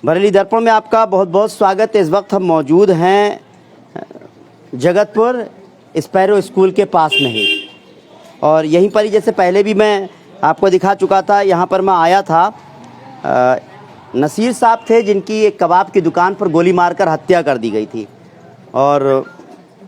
बरेली दर्पण में आपका बहुत बहुत स्वागत है। इस वक्त हम मौजूद हैं जगतपुर स्पैरो स्कूल के पास में ही, और यहीं पर ही जैसे पहले भी मैं आपको दिखा चुका था, यहाँ पर मैं आया था। नसीर साहब थे जिनकी एक कबाब की दुकान पर गोली मारकर हत्या कर दी गई थी, और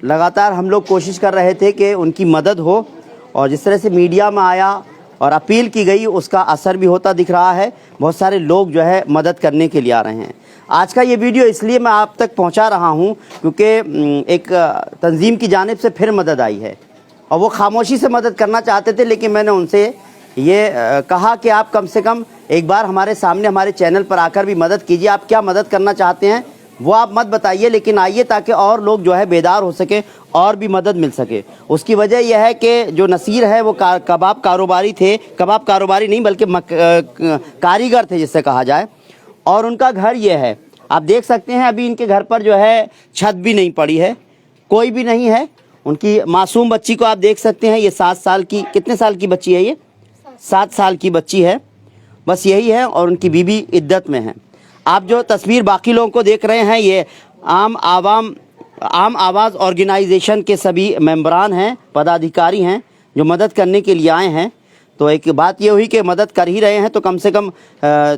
लगातार हम लोग कोशिश कर रहे थे कि उनकी मदद हो, और जिस तरह से मीडिया में आया और अपील की गई उसका असर भी होता दिख रहा है। बहुत सारे लोग जो है मदद करने के लिए आ रहे हैं। आज का ये वीडियो इसलिए मैं आप तक पहुंचा रहा हूं क्योंकि एक तंजीम की जानिब से फिर मदद आई है, और वो खामोशी से मदद करना चाहते थे, लेकिन मैंने उनसे ये कहा कि आप कम से कम एक बार हमारे सामने हमारे चैनल पर आकर भी मदद कीजिए। आप क्या मदद करना चाहते हैं वो आप मत बताइए, लेकिन आइए ताकि और लोग जो है बेदार हो सके और भी मदद मिल सके। उसकी वजह यह है कि जो नसीर है वो कबाब कारोबारी थे, कबाब कारोबारी नहीं बल्कि कारीगर थे जिससे कहा जाए, और उनका घर ये है। आप देख सकते हैं अभी इनके घर पर जो है छत भी नहीं पड़ी है, कोई भी नहीं है। उनकी मासूम बच्ची को आप देख सकते हैं, ये 7 साल की, कितने साल की बच्ची है ये? 7 साल की बच्ची है, बस यही है, और उनकी बीबी इद्दत में है। आप जो तस्वीर बाकी लोगों को देख रहे हैं ये आम आवाज़ ऑर्गेनाइजेशन के सभी मेंबरान हैं, पदाधिकारी हैं जो मदद करने के लिए आए हैं। तो एक बात ये हुई कि मदद कर ही रहे हैं तो कम से कम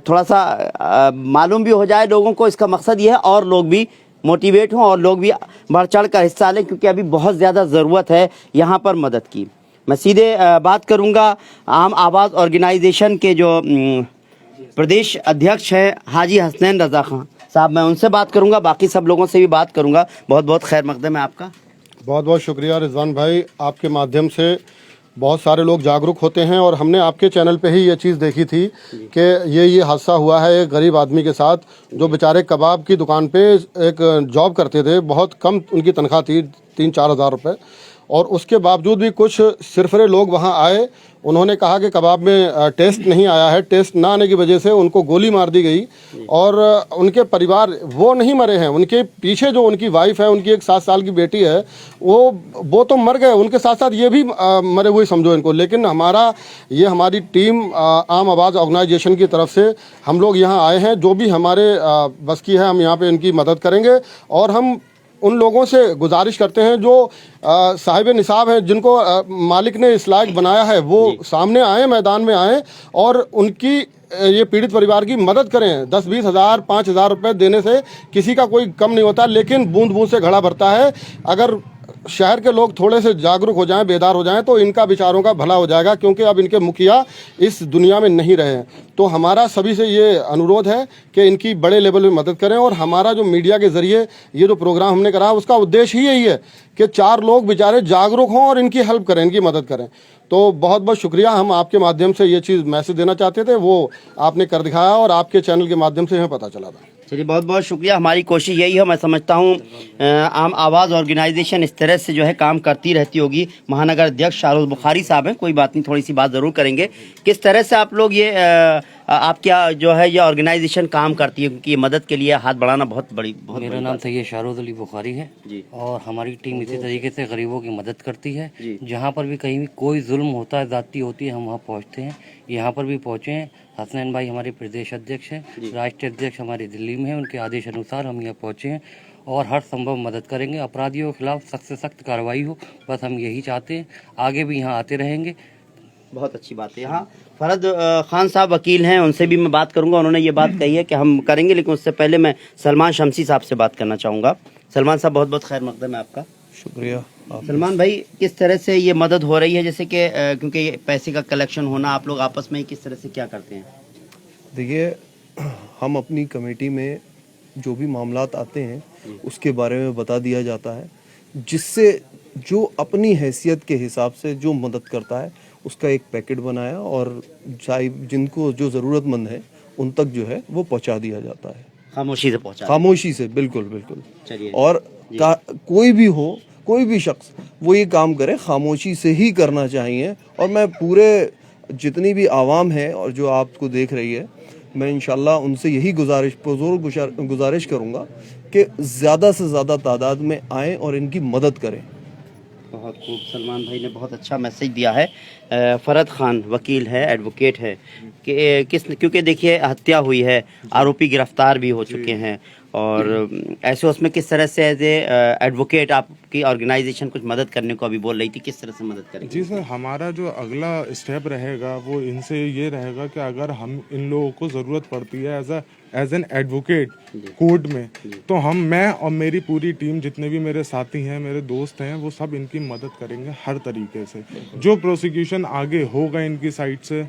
थोड़ा सा मालूम भी हो जाए लोगों को। इसका मकसद ये है और लोग भी मोटिवेट हों और लोग भी बढ़ चढ़ कर हिस्सा लें, क्योंकि अभी बहुत ज़्यादा ज़रूरत है यहाँ पर मदद की। मैं सीधे बात करूँगा आम आवाज़ ऑर्गेनाइजेशन के जो प्रदेश अध्यक्ष हैं हाजी हसनैन रज़ा खान साहब, मैं उनसे बात करूंगा, बाकी सब लोगों से भी बात करूंगा। बहुत बहुत खैर मकदम है आपका। बहुत बहुत शुक्रिया रिजवान भाई, आपके माध्यम से बहुत सारे लोग जागरूक होते हैं, और हमने आपके चैनल पे ही ये चीज़ देखी थी कि ये हादसा हुआ है एक गरीब आदमी के साथ, जो बेचारे कबाब की दुकान पे एक जॉब करते थे। बहुत कम उनकी तनख्वाह थी, 3-4 हज़ार रुपये, और उसके बावजूद भी कुछ सिरफरे लोग वहाँ आए। उन्होंने कहा कि कबाब में टेस्ट नहीं आया है, टेस्ट ना आने की वजह से उनको गोली मार दी गई, और उनके परिवार वो नहीं मरे हैं, उनके पीछे जो उनकी वाइफ है, उनकी एक 7 साल की बेटी है, वो तो मर गए, उनके साथ साथ ये भी मरे हुए समझो इनको। लेकिन हमारी टीम आम आवाज़ ऑर्गेनाइजेशन की तरफ से हम लोग यहाँ आए हैं, जो भी हमारे बस की है हम यहाँ पे इनकी मदद करेंगे। और हम उन लोगों से गुजारिश करते हैं जो साहिब निसाब हैं, जिनको मालिक ने इस लायक बनाया है, वो सामने आए, मैदान में आए, और उनकी ये पीड़ित परिवार की मदद करें। 10-20 हज़ार 5 हज़ार रुपये देने से किसी का कोई कम नहीं होता, लेकिन बूंद बूंद से घड़ा भरता है। अगर शहर के लोग थोड़े से जागरूक हो जाएं, बेदार हो जाएं, तो इनका बेचारों का भला हो जाएगा, क्योंकि अब इनके मुखिया इस दुनिया में नहीं रहे हैं। तो हमारा सभी से ये अनुरोध है कि इनकी बड़े लेवल पे मदद करें, और हमारा जो मीडिया के ज़रिए ये जो प्रोग्राम हमने करा उसका उद्देश्य ही यही है कि 4 लोग बेचारे जागरूक हों और इनकी हेल्प करें, इनकी मदद करें। तो बहुत बहुत शुक्रिया, हम आपके माध्यम से ये चीज़ मैसेज देना चाहते थे, वो आपने कर दिखाया, और आपके चैनल के माध्यम से हमें पता चला था। चलिए बहुत बहुत शुक्रिया। हमारी कोशिश यही है, मैं समझता हूँ आम आवाज़ ऑर्गेनाइजेशन इस तरह से जो है काम करती रहती होगी। महानगर अध्यक्ष शाहरुख बुखारी साहब हैं, कोई बात नहीं, थोड़ी सी बात ज़रूर करेंगे किस तरह से आप लोग ये आप क्या जो है ये ऑर्गेनाइजेशन काम करती है, क्योंकि ये मदद के लिए हाथ बढ़ाना बहुत मेरा नाम सैयद शाहरुख अली बुखारी है जी, और हमारी टीम इसी तरीके से गरीबों की मदद करती है। जहाँ पर भी कहीं भी कोई जुल्म होता है, ज़्यादती होती है, हम वहाँ पहुँचते हैं। यहाँ पर भी पहुँचे हैं। हसनैन भाई हमारे प्रदेश अध्यक्ष हैं, राष्ट्रीय अध्यक्ष हमारे दिल्ली में हैं, उनके आदेश अनुसार हम यहाँ पहुँचे हैं और हर संभव मदद करेंगे। अपराधियों के खिलाफ सख्त से सख्त कार्रवाई हो, बस हम यही चाहते हैं। आगे भी यहाँ आते रहेंगे। बहुत अच्छी बात है। यहाँ फरद खान साहब वकील हैं, उनसे भी मैं बात करूंगा। उन्होंने ये बात कही है कि हम करेंगे, लेकिन उससे पहले मैं सलमान शमसी साहब से बात करना चाहूँगा। सलमान साहब बहुत बहुत खैर मकदम है आपका। शुक्रिया। सलमान भाई, किस तरह से ये मदद हो रही है, जैसे कि क्योंकि ये पैसे का कलेक्शन होना, आप लोग आपस में किस तरह से क्या करते हैं? देखिए, हम अपनी कमेटी में जो भी मामलात आते हैं उसके बारे में बता दिया जाता है, जिससे जो अपनी हैसियत के हिसाब से जो मदद करता है उसका एक पैकेट बनाया और जिनको जो ज़रूरतमंद है उन तक जो है वो पहुंचा दिया जाता है। खामोशी से पहुंचा, खामोशी से, बिल्कुल बिल्कुल। चलिए, और कोई भी हो, कोई भी शख्स वो ये काम करे, खामोशी से ही करना चाहिए। और मैं पूरे जितनी भी आवाम है और जो आपको देख रही है, मैं इंशाल्लाह उनसे यही गुजारिश करूँगा कि ज़्यादा से ज़्यादा तादाद में आएँ और इनकी मदद करें। बहुत खूब, सलमान भाई ने बहुत अच्छा मैसेज दिया है। फरद खान वकील है, एडवोकेट है कि क्योंकि देखिए हत्या हुई है, आरोपी गिरफ्तार भी हो चुके हैं और ऐसे उसमें किस तरह से एज ए एडवोकेट आपकी ऑर्गेनाइजेशन कुछ मदद करने को अभी बोल रही थी, किस तरह से मदद करेंगे? जी सर, हमारा जो अगला स्टेप रहेगा वो इनसे ये रहेगा कि अगर हम इन लोगों को ज़रूरत पड़ती है एज एन एडवोकेट कोर्ट में, तो मैं और मेरी पूरी टीम, जितने भी मेरे साथी हैं, मेरे दोस्त हैं, वो सब इनकी मदद करेंगे हर तरीके से। जो प्रोसिक्यूशन आगे होगा इनकी साइड से,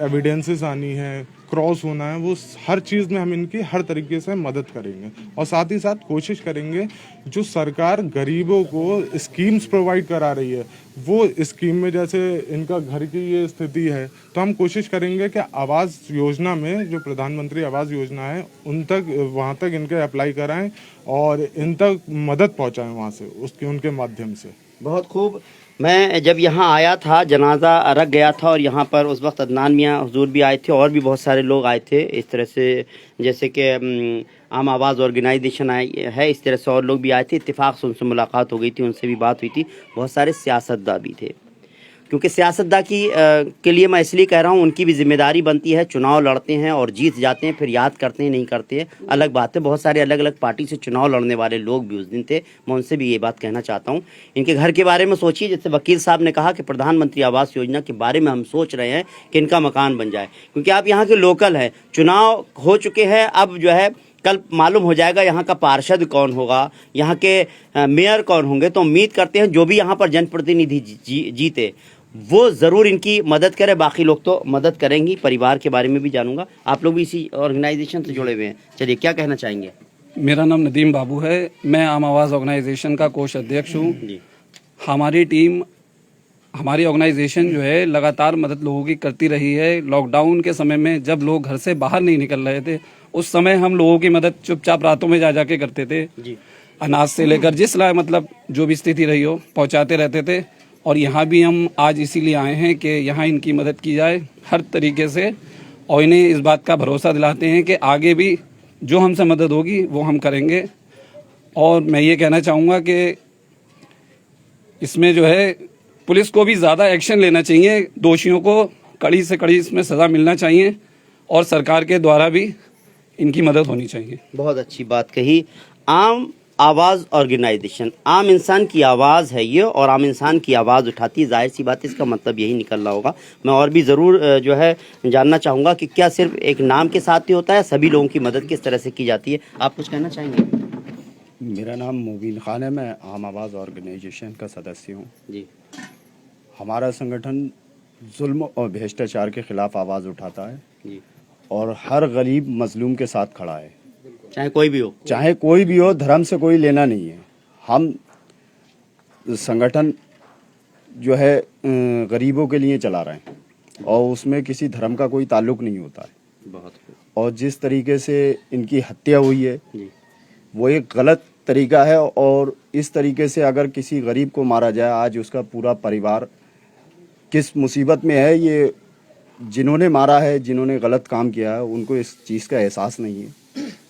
एविडेंसेस आनी है, क्रॉस होना है, वो हर चीज़ में हम इनकी हर तरीके से मदद करेंगे। और साथ ही साथ कोशिश करेंगे जो सरकार गरीबों को स्कीम्स प्रोवाइड करा रही है, वो स्कीम में जैसे इनका घर की ये स्थिति है, तो हम कोशिश करेंगे कि आवास योजना में, जो प्रधानमंत्री आवास योजना है, उन तक, वहाँ तक इनके अप्लाई कराएं और इन तक मदद पहुँचाएं वहाँ से, उसके उनके माध्यम से। बहुत खूब। मैं जब यहाँ आया था, जनाजा रख गया था और यहाँ पर उस वक्त अदनान मियाँ हुजूर भी आए थे और भी बहुत सारे लोग आए थे, इस तरह से जैसे कि आम आवाज़ ऑर्गेनाइजेशन आई है, इस तरह से और लोग भी आए थे। इत्तेफाक से उनसे मुलाकात हो गई थी, उनसे भी बात हुई थी। बहुत सारे सियासतदान भी थे, क्योंकि सियासतदान के लिए मैं इसलिए कह रहा हूँ, उनकी भी जिम्मेदारी बनती है। चुनाव लड़ते हैं और जीत जाते हैं, फिर याद करते हैं नहीं करते हैं, अलग बात है। बहुत सारे अलग अलग पार्टी से चुनाव लड़ने वाले लोग भी उस दिन थे। मैं उनसे भी ये बात कहना चाहता हूँ, इनके घर के बारे में सोचिए। जैसे वकील साहब ने कहा कि प्रधानमंत्री आवास योजना के बारे में हम सोच रहे हैं कि इनका मकान बन जाए, क्योंकि आप यहाँ के लोकल हैं। चुनाव हो चुके हैं, अब जो है कल मालूम हो जाएगा यहाँ का पार्षद कौन होगा, यहाँ के मेयर कौन होंगे। तो उम्मीद करते हैं जो भी यहाँ पर जनप्रतिनिधि जीते वो ज़रूर इनकी मदद करे। बाकी लोग तो मदद करेंगी। परिवार के बारे में भी जानूंगा, आप लोग भी इसी ऑर्गेनाइजेशन से जुड़े हुए हैं। चलिए, क्या कहना चाहेंगे? मेरा नाम नदीम बाबू है, मैं आम आवाज़ ऑर्गेनाइजेशन का कोष अध्यक्ष हूँ। हमारी टीम, हमारी ऑर्गेनाइजेशन जो है लगातार मदद लोगों की करती रही है। लॉकडाउन के समय में जब लोग घर से बाहर नहीं निकल रहे थे, उस समय हम लोगों की मदद चुपचाप रातों में जा जाके करते थे। अनाज से लेकर जिस लाए मतलब जो भी स्थिति रही हो पहुँचाते रहते थे। और यहाँ भी हम आज इसीलिए आए हैं कि यहाँ इनकी मदद की जाए हर तरीके से, और इन्हें इस बात का भरोसा दिलाते हैं कि आगे भी जो हमसे मदद होगी वो हम करेंगे। और मैं ये कहना चाहूँगा कि इसमें जो है पुलिस को भी ज़्यादा एक्शन लेना चाहिए, दोषियों को कड़ी से कड़ी इसमें सज़ा मिलना चाहिए और सरकार के द्वारा भी इनकी मदद होनी चाहिए। बहुत अच्छी बात कही। आम आवाज़ ऑर्गेनाइजेशन, आम इंसान की आवाज़ है ये, और आम इंसान की आवाज़ उठाती है। जाहिर सी बात है, इसका मतलब यही निकल रहा होगा। मैं और भी ज़रूर जो है जानना चाहूँगा कि क्या सिर्फ एक नाम के साथ ही होता है, सभी लोगों की मदद किस तरह से की जाती है? आप कुछ कहना चाहेंगे? मेरा नाम मुबीन खान है, मैं आम आवाज़ ऑर्गेनाइजेशन का सदस्य हूँ जी। हमारा संगठन जुल्म और भ्रष्टाचार के खिलाफ आवाज़ उठाता है जी, और हर गरीब मजलूम के साथ खड़ा है, चाहे कोई भी हो। चाहे कोई भी हो, धर्म से कोई लेना नहीं है। हम संगठन जो है गरीबों के लिए चला रहे हैं और उसमें किसी धर्म का कोई ताल्लुक नहीं होता है। बहुत और जिस तरीके से इनकी हत्या हुई है जी, वो एक गलत तरीका है, और इस तरीके से अगर किसी गरीब को मारा जाए, आज उसका पूरा परिवार किस मुसीबत में है, ये जिन्होंने मारा है, जिन्होंने गलत काम किया है, उनको इस चीज़ का एहसास नहीं है,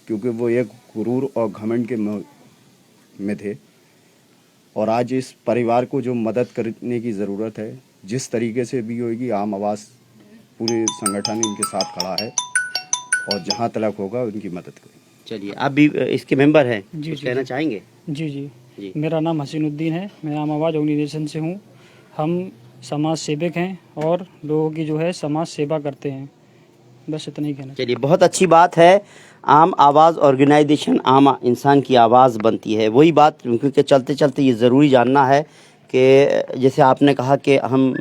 क्योंकि वो एक गुरूर और घमंड के में थे। और आज इस परिवार को जो मदद करने की ज़रूरत है, जिस तरीके से भी होगी, आम आवाज़ पूरे संगठन इनके साथ खड़ा है और जहाँ तलक होगा उनकी मदद करेंगे। चलिए, आप भी इसके मेंबर हैं, जी, कुछ जी, कहना जी। चाहेंगे? जी जी जी। मेरा नाम हसीनुद्दीन है, मैं आम आवाज़ ऑर्गेनाइजेशन से हूँ। हम समाज सेवक हैं और लोगों की जो है समाज सेवा करते हैं। बस इतना ही कहना। चलिए, बहुत अच्छी बात है। आम आवाज़ ऑर्गेनाइजेशन आम इंसान की आवाज़ बनती है। वही बात, क्योंकि चलते चलते ये ज़रूरी जानना है कि जैसे आपने कहा कि हम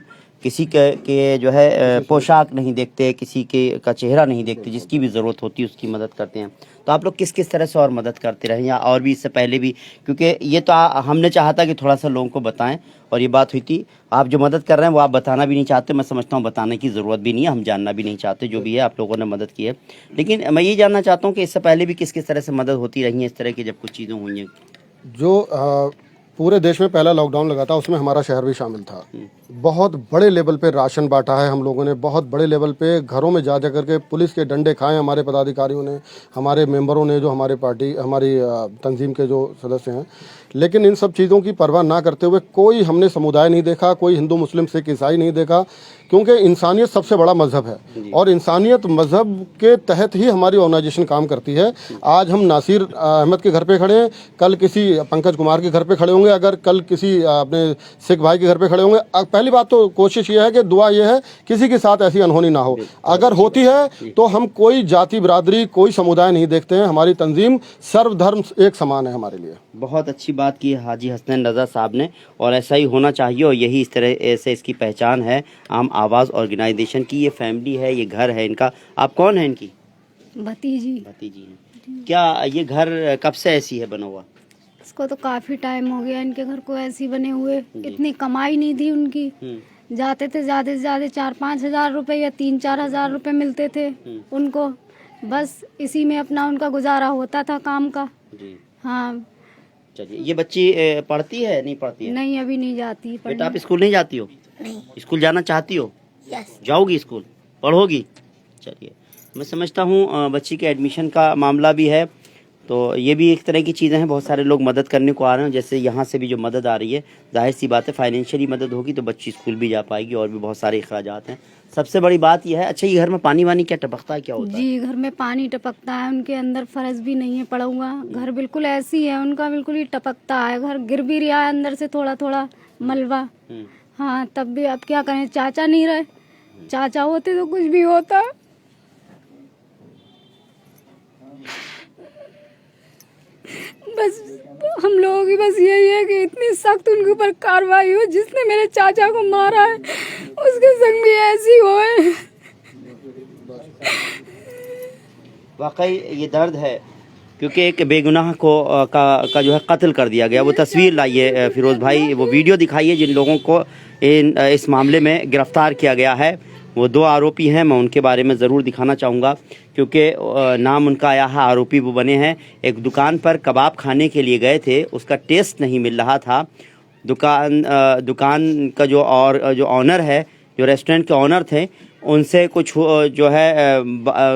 किसी के जो है पोशाक नहीं देखते, किसी के का चेहरा नहीं देखते, जिसकी भी ज़रूरत होती है उसकी मदद करते हैं। तो आप लोग किस किस तरह से और मदद करते रहे, या और भी इससे पहले भी? क्योंकि ये तो हमने चाहा था कि थोड़ा सा लोगों को बताएं और ये बात हुई थी। आप जो मदद कर रहे हैं वो आप बताना भी नहीं चाहते। मैं समझता हूँ बताने की ज़रूरत भी नहीं है, हम जानना भी नहीं चाहते जो भी है आप लोगों ने मदद की है। लेकिन मैं ये जानना चाहता हूँ कि इससे पहले भी किस किस तरह से मदद होती रही है, इस तरह की जब कुछ चीज़ें हुई हैं? जो पूरे देश में पहला लॉकडाउन लगा था, उसमें हमारा शहर भी शामिल था। बहुत बड़े लेवल पे राशन बांटा है हम लोगों ने, बहुत बड़े लेवल पे घरों में जा करके पुलिस के डंडे खाए हमारे पदाधिकारियों ने, हमारे मेंबरों ने, जो हमारे पार्टी हमारी तंजीम के जो सदस्य हैं। लेकिन इन सब चीज़ों की परवाह ना करते हुए कोई हमने समुदाय नहीं देखा, कोई हिंदू मुस्लिम सिख ईसाई नहीं देखा, क्योंकि इंसानियत सबसे बड़ा मजहब है और इंसानियत मजहब के तहत ही हमारी ऑर्गेनाइजेशन काम करती है। आज हम नासिर अहमद के घर पे खड़े हैं, कल किसी पंकज कुमार के घर पे खड़े होंगे, अगर कल किसी अपने सिख भाई के घर पे खड़े होंगे। पहली बात तो कोशिश ये है कि दुआ ये है किसी के साथ ऐसी अनहोनी ना हो, अगर होती है तो हम कोई जाति बिरादरी कोई समुदाय नहीं देखते हैं। हमारी तंजीम सर्वधर्म एक समान है हमारे लिए। बहुत अच्छी बात की हाजी हसनैन रज़ा साहब ने, और ऐसा ही होना चाहिए, और यही इस तरह से इसकी पहचान है आम आवाज़ ऑर्गेनाइजेशन की। ये फैमिली है, ये घर है इनका। आप कौन है इनकी? भतीजी। भतीजी हैं। क्या ये घर कब से ऐसी है बना हुआ? इसको तो काफी टाइम हो गया इनके घर को ऐसी बने हुए। इतनी कमाई नहीं थी उनकी, जाते थे ज्यादा से ज्यादा 4-5 हजार रुपए या 3-4 हजार रुपए मिलते थे उनको, बस इसी में अपना उनका गुजारा होता था काम का। हाँ। चलिए, ये बच्ची पढ़ती है नहीं पढ़ती है? नहीं, अभी नहीं जाती पढ़ने। बेटा आप स्कूल नहीं जाती हो? नहीं। स्कूल जाना चाहती हो? यस। जाओगी स्कूल, पढ़ोगी? चलिए, मैं समझता हूँ बच्ची के एडमिशन का मामला भी है, तो ये भी एक तरह की चीज़ें हैं। बहुत सारे लोग मदद करने को आ रहे हैं, जैसे यहाँ से भी जो मदद आ रही है, जाहिर सी बात है फाइनेंशियली मदद होगी तो बच्ची स्कूल भी जा पाएगी, और भी बहुत सारे अखराजात हैं। सबसे बड़ी बात यह है, अच्छा ये घर में पानी वानी क्या टपकता है, क्या होता है? जी, घर में पानी टपकता है, उनके अंदर फर्श भी नहीं है पड़ा हुआ, घर बिल्कुल ऐसी है उनका, बिल्कुल ही टपकता है, घर गिर भी रहा है अंदर से थोड़ा थोड़ा मलबा। हाँ, तब भी अब क्या करें, चाचा नहीं रहे, चाचा होते तो कुछ भी होता। बस हम लोगों की बस यही है कि इतनी सख्त उनके ऊपर कार्रवाई हो, जिसने मेरे चाचा को मारा है उसके संग भी ऐसी होए। वाकई ये दर्द है, क्योंकि एक बेगुनाह को का जो है कत्ल कर दिया गया। वो तस्वीर लाइए फिरोज़ भाई, वो वीडियो दिखाइए जिन लोगों को इस मामले में गिरफ्तार किया गया है। वो 2 आरोपी हैं, मैं उनके बारे में ज़रूर दिखाना चाहूँगा, क्योंकि नाम उनका आया है, आरोपी वो बने हैं। एक दुकान पर कबाब खाने के लिए गए थे, उसका टेस्ट नहीं मिल रहा था। दुकान का जो ऑनर है, जो रेस्टोरेंट के ऑनर थे, उनसे कुछ जो है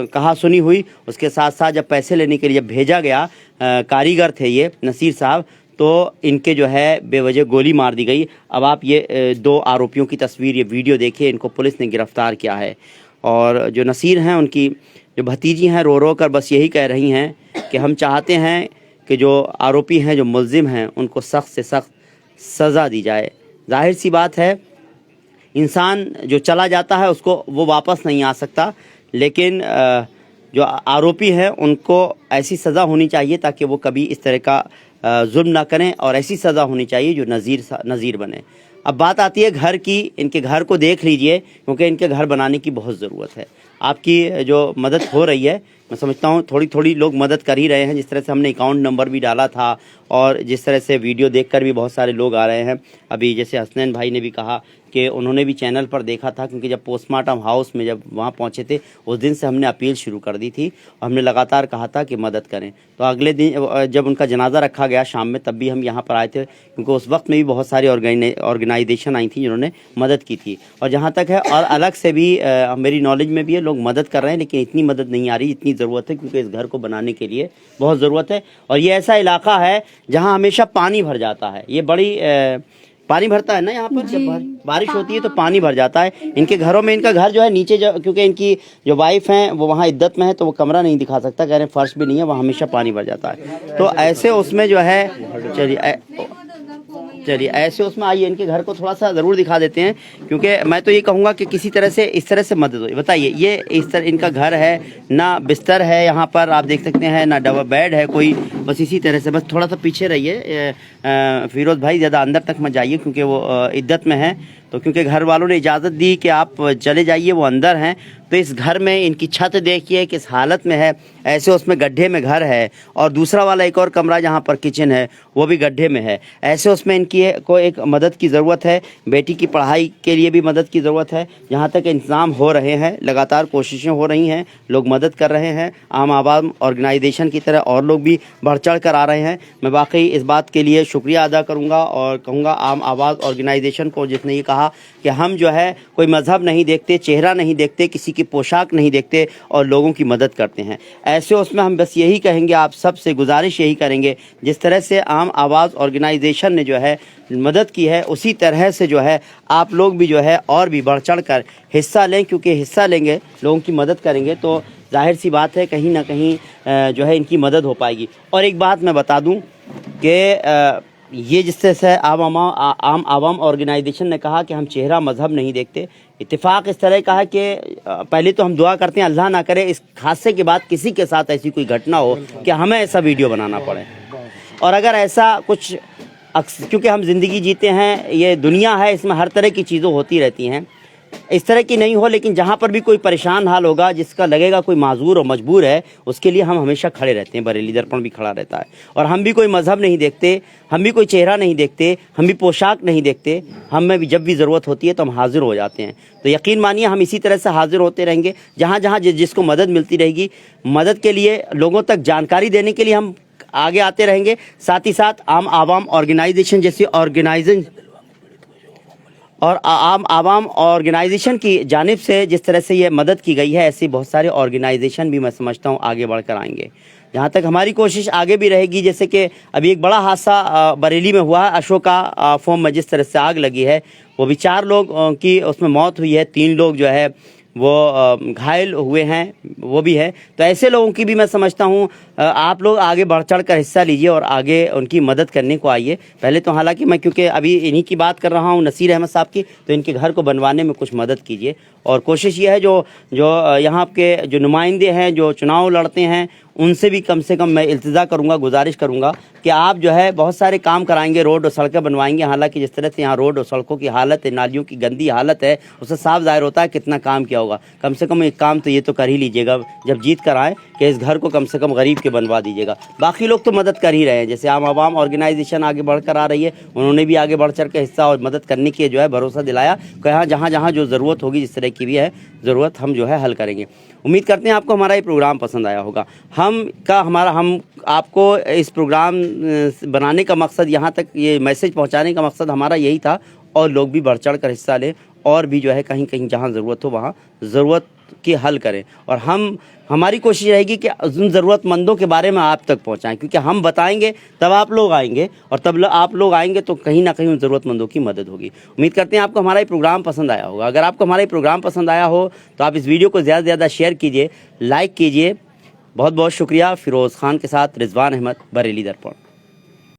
कहा सुनी हुई। उसके साथ साथ जब पैसे लेने के लिए भेजा गया, कारीगर थे ये नसीर साहब, तो इनके जो है बेवजह गोली मार दी गई। अब आप ये 2 आरोपियों की तस्वीर, ये वीडियो देखिए, इनको पुलिस ने गिरफ्तार किया है। और जो नसीर हैं, उनकी जो भतीजी हैं, रो रो कर बस यही कह रही हैं कि हम चाहते हैं कि जो आरोपी हैं, जो मुल्जिम हैं, उनको सख्त से सख्त सज़ा दी जाए। जाहिर सी बात है, इंसान जो चला जाता है उसको वो वापस नहीं आ सकता, लेकिन जो आरोपी हैं उनको ऐसी सज़ा होनी चाहिए ताकि वो कभी इस तरह का जुल्म ना करें, और ऐसी सज़ा होनी चाहिए जो नज़ीर बने। अब बात आती है घर की। इनके घर को देख लीजिए, क्योंकि इनके घर बनाने की बहुत ज़रूरत है। आपकी जो मदद हो रही है, मैं समझता हूँ थोड़ी थोड़ी लोग मदद कर ही रहे हैं। जिस तरह से हमने अकाउंट नंबर भी डाला था, और जिस तरह से वीडियो देखकर भी बहुत सारे लोग आ रहे हैं। अभी जैसे हसनैन भाई ने भी कहा कि उन्होंने भी चैनल पर देखा था, क्योंकि जब पोस्टमार्टम हाउस में जब वहाँ पहुँचे थे, उस दिन से हमने अपील शुरू कर दी थी, और हमने लगातार कहा था कि मदद करें। तो अगले दिन जब उनका जनाजा रखा गया शाम में, तब भी हम यहाँ पर आए थे, क्योंकि उस वक्त में भी बहुत सारी ऑर्गेनाइजेशन आई थी जिन्होंने मदद की थी। और जहाँ तक है, और अलग से भी मेरी नॉलेज में भी है, लोग मदद कर रहे हैं, लेकिन इतनी मदद नहीं आ रही जितनी ज़रूरत है, क्योंकि इस घर को बनाने के लिए बहुत ज़रूरत है। और ये ऐसा इलाका है जहाँ हमेशा पानी भर जाता है। ये बड़ी पानी भरता है ना यहाँ पर, जब बारिश होती है तो पानी भर जाता है। इनके घरों में, इनका घर जो है नीचे, क्योंकि इनकी जो वाइफ हैं वो वहाँ इद्दत में है, तो वो कमरा नहीं दिखा सकता, कह रहे हैं फर्श भी नहीं है, वहाँ हमेशा पानी भर जाता है। तो ऐसे उसमें जो है, चलिए ऐसे उसमें आइए, इनके घर को थोड़ा सा ज़रूर दिखा देते हैं, क्योंकि मैं तो ये कहूँगा कि किसी तरह से इस तरह से मदद हो। बताइए, ये इस तरह इनका घर है, ना बिस्तर है यहाँ पर आप देख सकते हैं, ना डबल बेड है कोई, बस इसी तरह से। बस थोड़ा सा पीछे रहिए फिरोज़ भाई, ज़्यादा अंदर तक मत जाइए, क्योंकि वो इद्दत में है। तो क्योंकि घर वालों ने इजाज़त दी कि आप चले जाइए, वो अंदर हैं, तो इस घर में इनकी छत देखिए किस हालत में है। ऐसे उसमें गड्ढे में घर है, और दूसरा वाला एक और कमरा जहाँ पर किचन है वो भी गड्ढे में है। ऐसे उसमें इनकी को एक मदद की ज़रूरत है। बेटी की पढ़ाई के लिए भी मदद की ज़रूरत है। जहाँ तक इंतज़ाम हो रहे हैं, लगातार कोशिशें हो रही हैं, लोग मदद कर रहे हैं। आम आवाम ऑर्गेनाइजेशन की तरह और लोग भी बढ़ चढ़ कर आ रहे हैं। मैं वाकई इस बात के लिए शुक्रिया अदा करूँगा और कहूँगा आम आवाज़ ऑर्गेनाइजेशन को, जिसने ये कहा कि हम जो है कोई मज़हब नहीं देखते, चेहरा नहीं देखते, किसी की पोशाक नहीं देखते और लोगों की मदद करते हैं। ऐसे उसमें हम बस यही कहेंगे, आप सबसे गुजारिश यही करेंगे, जिस तरह से आम आवाज़ ऑर्गेनाइजेशन ने जो है मदद की है, उसी तरह से जो है आप लोग भी जो है और भी बढ़ चढ़ कर हिस्सा लें, क्योंकि हिस्सा लेंगे, लोगों की मदद करेंगे तो जाहिर सी बात है कहीं ना कहीं जो है इनकी मदद हो पाएगी। और एक बात मैं बता दूं कि ये जिस तरह से आम आवाम ऑर्गेनाइजेशन ने कहा कि हम चेहरा मज़हब नहीं देखते, इत्तेफाक इस तरह का है कि पहले तो हम दुआ करते हैं अल्लाह ना करे इस हादसे के बाद किसी के साथ ऐसी कोई घटना हो कि हमें ऐसा वीडियो बनाना पड़े। और अगर ऐसा कुछ, क्योंकि हम ज़िंदगी जीते हैं, ये दुनिया है, इसमें हर तरह की चीज़ें होती रहती हैं, इस तरह की नहीं हो, लेकिन जहाँ पर भी कोई परेशान हाल होगा, जिसका लगेगा कोई माजूर और मजबूर है, उसके लिए हम हमेशा खड़े रहते हैं। बरेली दर्पण भी खड़ा रहता है। और हम भी कोई मज़हब नहीं देखते, हम भी कोई चेहरा नहीं देखते, हम भी पोशाक नहीं देखते, हमें भी जब भी ज़रूरत होती है तो हम हाजिर हो जाते हैं। तो यकीन मानिए हम इसी तरह से हाजिर होते रहेंगे। जहाँ जहाँ जिसको मदद मिलती रहेगी, मदद के लिए लोगों तक जानकारी देने के लिए हम आगे आते रहेंगे। साथ ही साथ आम आवाम ऑर्गेनाइजेशन जैसी ऑर्गेनाइजेशन और आम आवाम ऑर्गेनाइजेशन की जानिब से जिस तरह से ये मदद की गई है, ऐसी बहुत सारे ऑर्गेनाइजेशन भी मैं समझता हूँ आगे बढ़कर आएंगे। जहाँ तक हमारी कोशिश आगे भी रहेगी, जैसे कि अभी एक बड़ा हादसा बरेली में हुआ है, अशोका फॉर्म में जिस तरह से आग लगी है, वो भी 4 लोग की उसमें मौत हुई है, 3 लोग जो है वो घायल हुए हैं, वो भी है। तो ऐसे लोगों की भी मैं समझता हूँ आप लोग आगे बढ़ चढ़ कर हिस्सा लीजिए और आगे उनकी मदद करने को आइए। पहले तो हालांकि मैं क्योंकि अभी इन्हीं की बात कर रहा हूँ, नसीर अहमद साहब की, तो इनके घर को बनवाने में कुछ मदद कीजिए। और कोशिश ये है जो यहाँ के जो नुमाइंदे हैं, जो चुनाव लड़ते हैं, उनसे भी कम से कम मैं इल्तिजा करूँगा, गुजारिश करूँगा कि आप जो है बहुत सारे काम कराएंगे, रोड और सड़कें बनवाएंगे। हालांकि जिस तरह से यहाँ रोड और सड़कों की हालत है, नालियों की गंदी हालत है, उससे साफ जाहिर होता है कितना काम किया होगा। कम से कम एक काम तो ये तो कर ही लीजिएगा जब जीत कर आए कि इस घर को कम से कम गरीब के बनवा दीजिएगा। बाकी लोग तो मदद कर ही रहे हैं, जैसे आम आवाम ऑर्गेनाइजेशन आगे बढ़कर आ रही है, उन्होंने भी आगे बढ़ चढ़ के हिस्सा और मदद करने की जो है भरोसा दिलाया कि हाँ जहाँ जहाँ जो ज़रूरत होगी, जिस तरह की भी है ज़रूरत, हम जो है हल करेंगे। उम्मीद करते हैं आपको हमारा ये प्रोग्राम पसंद आया होगा। हम आपको इस प्रोग्राम बनाने का मकसद, यहाँ तक ये मैसेज पहुँचाने का मकसद हमारा यही था, और लोग भी बढ़ चढ़ कर हिस्सा लें और भी जो है कहीं कहीं जहाँ ज़रूरत हो वहाँ ज़रूरत की हल करें। और हमारी कोशिश रहेगी कि उन ज़रूरतमंदों के बारे में आप तक पहुँचाएं, क्योंकि हम बताएंगे तब आप लोग आएंगे, और तब आप लोग आएंगे तो कहीं ना कहीं उन ज़रूरतमंदों की मदद होगी। उम्मीद करते हैं आपको हमारा ये प्रोग्राम पसंद आया होगा। अगर आपको हमारा ये प्रोग्राम पसंद आया हो तो आप इस वीडियो को ज़्यादा से ज़्यादा शेयर कीजिए, लाइक कीजिए। बहुत बहुत शुक्रिया। फ़िरोज़ खान के साथ रिजवान अहमद, बरेली दर्पण।